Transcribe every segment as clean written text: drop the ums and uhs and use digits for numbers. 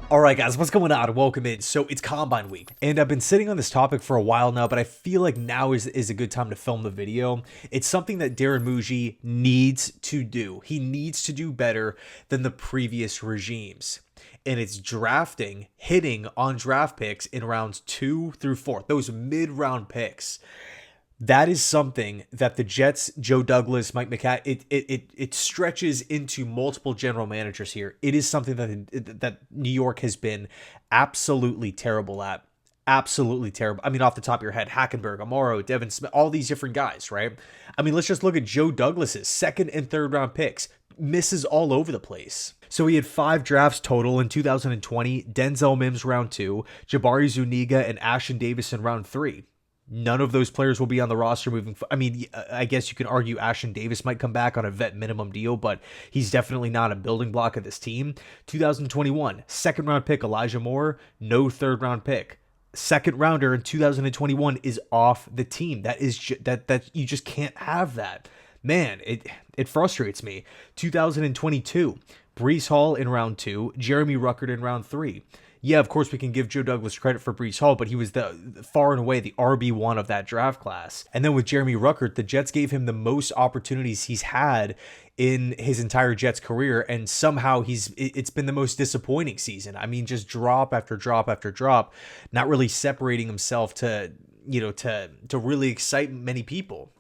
All right, guys, what's going on? Welcome in. So it's Combine Week, and I've been sitting on this topic for a while now, but I feel like now is a good time to film the video. It's something that Darren Mougey needs to do. He needs to do better than the previous regimes. And it's hitting on draft picks in rounds 2 through 4, those mid-round picks. That is something that the Jets, Joe Douglas, Mike McCarthy, it stretches into multiple general managers here. It is something that New York has been absolutely terrible at. Absolutely terrible. I mean, off the top of your head, Hackenberg, Amaro, Devin Smith, all these different guys, right? I mean, let's just look at Joe Douglas's second and third round picks. Misses all over the place. So he had 5 drafts total in 2020. Denzel Mims round 2, Jabari Zuniga and Ashton Davis in round 3. None of those players will be on the roster moving forward. I mean, I guess you can argue Ashton Davis might come back on a vet minimum deal, but he's definitely not a building block of this team. 2021, second round pick Elijah Moore, no third round pick. Second rounder in 2021 is off the team. That is that you just can't have that. Man, it frustrates me. 2022, Breece Hall in round 2, Jeremy Ruckert in round 3. Yeah, of course, we can give Joe Douglas credit for Breece Hall, but he was the far and away the RB1 of that draft class. And then with Jeremy Ruckert, the Jets gave him the most opportunities he's had in his entire Jets career, and somehow it's been the most disappointing season. I mean, just drop after drop after drop, not really separating himself to really excite many people.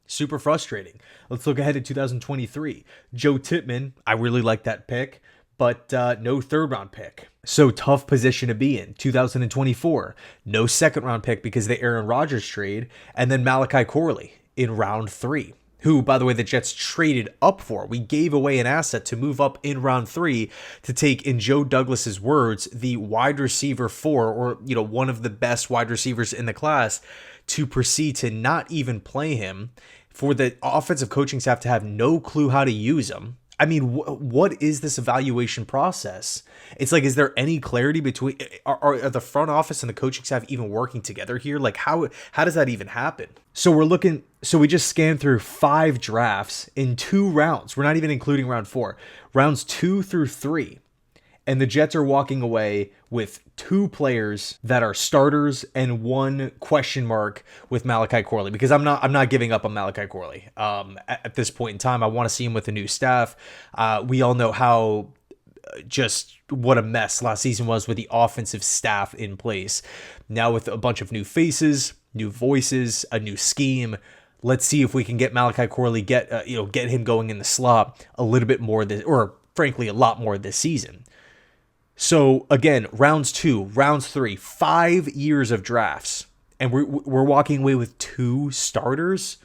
Super frustrating. Let's look ahead to 2023. Joe Tippmann, I really like that pick, but no third round pick. So tough position to be in. 2024, no second round pick because of the Aaron Rodgers trade, and then Malachi Corley in round 3, who, by the way, the Jets traded up for. We gave away an asset to move up in round 3 to take, in Joe Douglas's words, the wide receiver 4, or one of the best wide receivers in the class, to proceed to not even play him, for the offensive coaching staff to have no clue how to use him. I mean, what is this evaluation process? It's like, is there any clarity between, are the front office and the coaching staff even working together here? Like, how does that even happen? So we just scanned through 5 drafts in 2 rounds. We're not even including round 4, rounds 2 through 3. And the Jets are walking away with 2 players that are starters and 1 question mark with Malachi Corley, because I'm not giving up on Malachi Corley. At this point in time, I want to see him with a new staff. We all know how just what a mess last season was with the offensive staff in place. Now with a bunch of new faces, new voices, a new scheme, let's see if we can get Malachi Corley, get him going in the slot a little bit more or frankly a lot more this season. So again, rounds 2, rounds 3, 5 years of drafts, and we're walking away with 2 starters.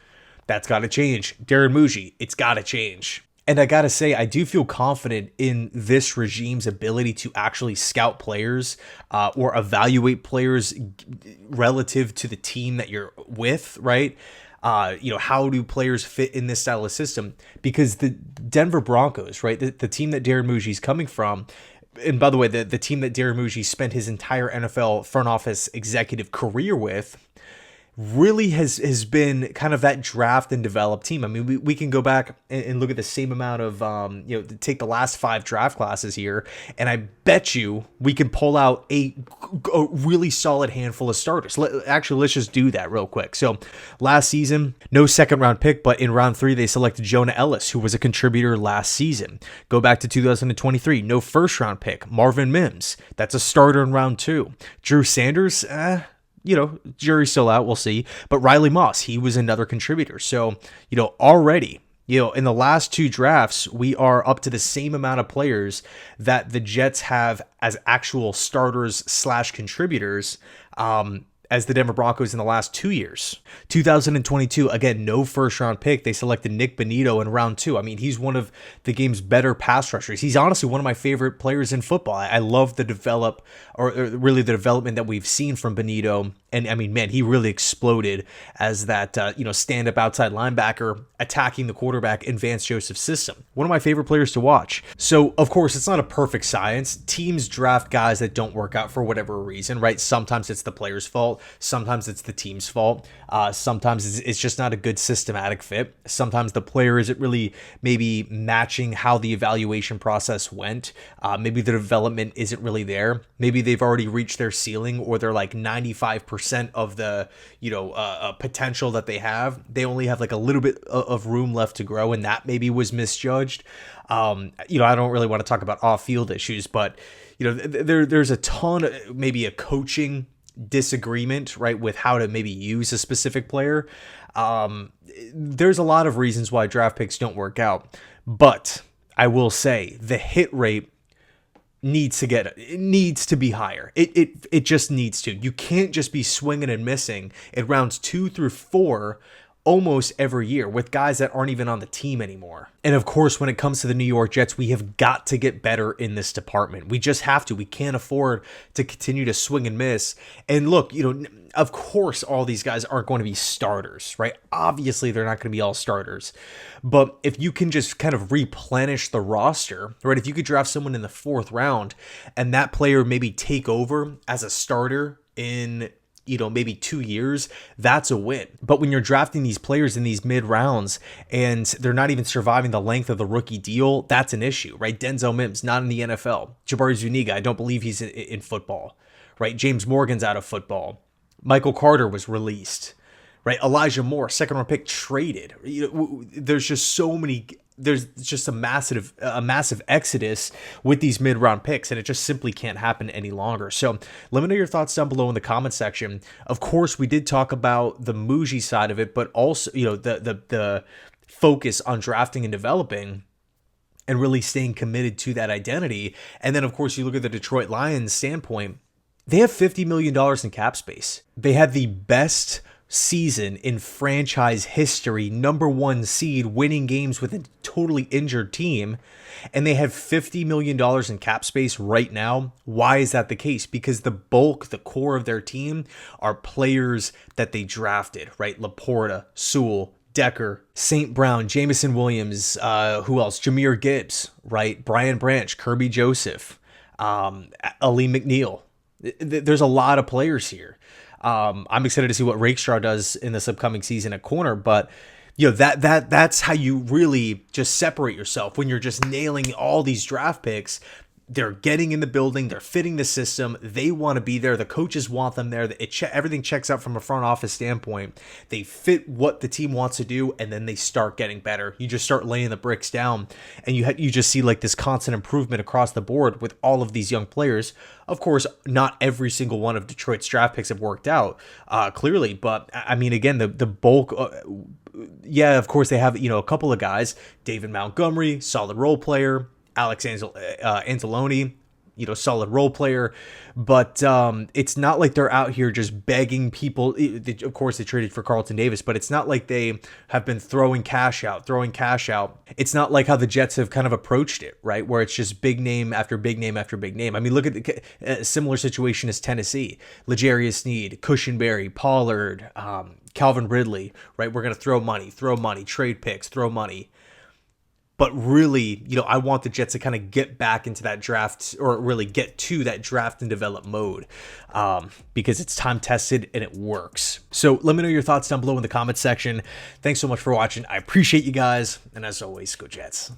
That's got to change. Darren Mougey, it's got to change. And I got to say, I do feel confident in this regime's ability to actually scout players or evaluate players relative to the team that you're with, right? How do players fit in this style of system? Because the Denver Broncos, right, the team that Darren Mougey's coming from, and by the way, the team that Darren Mougey spent his entire NFL front office executive career with, really has been kind of that draft and develop team. I mean, we can go back and look at the same amount of, take the last 5 draft classes here, and I bet you we can pull out a really solid handful of starters. Let's just do that real quick. So last season, no second round pick, but in round 3, they selected Jonah Ellis, who was a contributor last season. Go back to 2023, no first round pick, Marvin Mims. That's a starter in round 2. Drew Sanders, jury's still out. We'll see. But Riley Moss, he was another contributor. So, already, in the last 2 drafts, we are up to the same amount of players that the Jets have as actual starters / contributors, as the Denver Broncos in the last 2 years. 2022, again, no first round pick. They selected Nick Bonito in round 2. I mean, he's one of the game's better pass rushers. He's honestly one of my favorite players in football. I love the development that we've seen from Bonito And I mean, man, he really exploded as that, stand-up outside linebacker attacking the quarterback in Vance Joseph's system. One of my favorite players to watch. So, of course, it's not a perfect science. Teams draft guys that don't work out for whatever reason, right? Sometimes it's the player's fault. Sometimes it's the team's fault. Sometimes it's just not a good systematic fit. Sometimes the player isn't really maybe matching how the evaluation process went. Maybe the development isn't really there. Maybe they've already reached their ceiling, or they're like 95% of the, potential that they have. They only have like a little bit of room left to grow, and that maybe was misjudged. I don't really want to talk about off-field issues, but there's a ton, maybe a coaching disagreement, right, with how to maybe use a specific player. There's a lot of reasons why draft picks don't work out, but I will say the hit rate needs to be higher. It just needs to. You can't just be swinging and missing in rounds 2 through 4 almost every year with guys that aren't even on the team anymore. And of course, when it comes to the New York Jets, we have got to get better in this department. We just have to. We can't afford to continue to swing and miss. And look, of course, all these guys aren't going to be starters, right? Obviously, they're not going to be all starters. But if you can just kind of replenish the roster, right? If you could draft someone in the 4th round and that player maybe take over as a starter in maybe 2 years, that's a win. But when you're drafting these players in these mid rounds and they're not even surviving the length of the rookie deal, that's an issue, right? Denzel Mims, not in the NFL. Jabari Zuniga, I don't believe he's in football, right? James Morgan's out of football. Michael Carter was released, right? Elijah Moore, 2nd round pick, traded. There's just so many. There's just a massive exodus with these mid-round picks, and it just simply can't happen any longer. So let me know your thoughts down below in the comment section. Of course, we did talk about the Mougey side of it, but also, the focus on drafting and developing and really staying committed to that identity. And then, of course, you look at the Detroit Lions standpoint. They have $50 million in cap space. They had the best season in franchise history, number 1 seed, winning games with a totally injured team, and they have $50 million in cap space right now. Why is that the case? Because the core of their team are players that they drafted, right? Laporta, Sewell, Decker, St. Brown, Jamison Williams, who else? Jahmyr Gibbs, right? Brian Branch, Kirby Joseph, Ali McNeil. There's a lot of players here. I'm excited to see what Rakestraw does in this upcoming season at corner, but that's how you really just separate yourself when you're just nailing all these draft picks. They're getting in the building. They're fitting the system. They want to be there. The coaches want them there. Everything checks out from a front office standpoint. They fit what the team wants to do, and then they start getting better. You just start laying the bricks down, and you just see like this constant improvement across the board with all of these young players. Of course, not every single one of Detroit's draft picks have worked out, clearly. But I mean, again, the bulk. Of course, they have a couple of guys. David Montgomery, solid role player. Alex Anzalone, solid role player, but it's not like they're out here just begging people. Of course, they traded for Carlton Davis, but it's not like they have been throwing cash out. It's not like how the Jets have kind of approached it, right? Where it's just big name after big name after big name. I mean, look at a similar situation as Tennessee. L'Jarius Sneed, Cushenberry, Pollard, Calvin Ridley, right? We're going to throw money, trade picks, throw money. But really, I want the Jets to kind of get back into that draft, or really get to that draft and develop mode, because it's time tested and it works. So let me know your thoughts down below in the comment section. Thanks so much for watching. I appreciate you guys. And as always, go Jets.